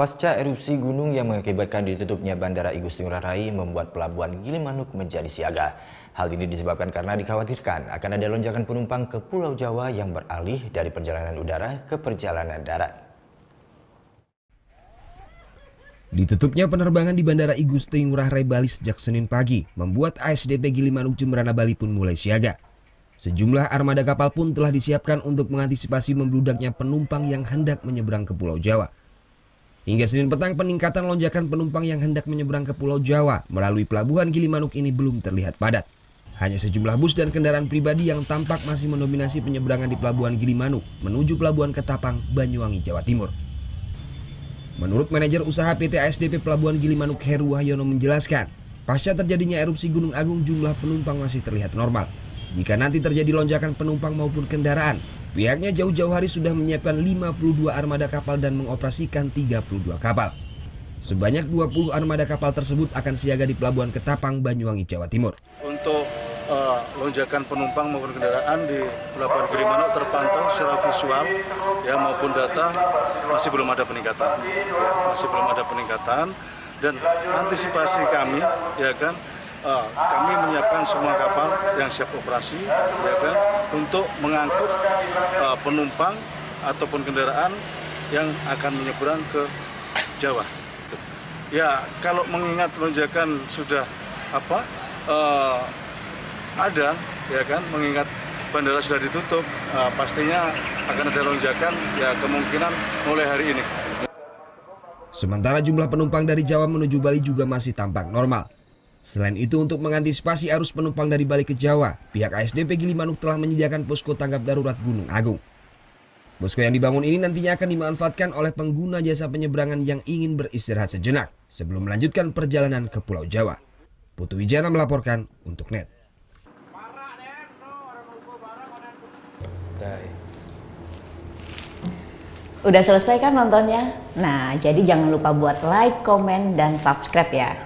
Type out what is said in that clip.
Pasca erupsi gunung yang mengakibatkan ditutupnya Bandara Igusti Ngurah Rai membuat pelabuhan Gilimanuk menjadi siaga. Hal ini disebabkan karena dikhawatirkan akan ada lonjakan penumpang ke Pulau Jawa yang beralih dari perjalanan udara ke perjalanan darat. Ditutupnya penerbangan di Bandara Igusti Ngurah Rai Bali sejak Senin pagi membuat ASDP Gilimanuk Jemberana Bali pun mulai siaga. Sejumlah armada kapal pun telah disiapkan untuk mengantisipasi membludaknya penumpang yang hendak menyeberang ke Pulau Jawa. Hingga Senin petang, peningkatan lonjakan penumpang yang hendak menyeberang ke Pulau Jawa melalui pelabuhan Gilimanuk ini belum terlihat padat. Hanya sejumlah bus dan kendaraan pribadi yang tampak masih mendominasi penyeberangan di pelabuhan Gilimanuk menuju pelabuhan Ketapang, Banyuwangi, Jawa Timur. Menurut manajer usaha PT ASDP Pelabuhan Gilimanuk Heru Wahyono menjelaskan, pasca terjadinya erupsi Gunung Agung jumlah penumpang masih terlihat normal. Jika nanti terjadi lonjakan penumpang maupun kendaraan, pihaknya jauh-jauh hari sudah menyiapkan 52 armada kapal dan mengoperasikan 32 kapal. Sebanyak 20 armada kapal tersebut akan siaga di pelabuhan Ketapang, Banyuwangi, Jawa Timur. Untuk lonjakan penumpang maupun kendaraan di pelabuhan Gilimanuk terpantau secara visual ya maupun data masih belum ada peningkatan. Masih belum ada peningkatan dan antisipasi kami ya kan kami menyiapkan semua kapal yang siap operasi ya kan untuk mengangkut penumpang ataupun kendaraan yang akan menyeberang ke Jawa. Ya, kalau mengingat lonjakan sudah ada ya kan, mengingat bandara sudah ditutup, pastinya akan ada lonjakan ya kemungkinan mulai hari ini. Sementara jumlah penumpang dari Jawa menuju Bali juga masih tampak normal. Selain itu, untuk mengantisipasi arus penumpang dari Bali ke Jawa, pihak ASDP Gilimanuk telah menyediakan posko tanggap darurat Gunung Agung. Posko yang dibangun ini nantinya akan dimanfaatkan oleh pengguna jasa penyeberangan yang ingin beristirahat sejenak sebelum melanjutkan perjalanan ke Pulau Jawa. Putu Wijana melaporkan untuk NET. Udah selesai kan nontonnya? Nah, jadi jangan lupa buat like, komen, dan subscribe ya.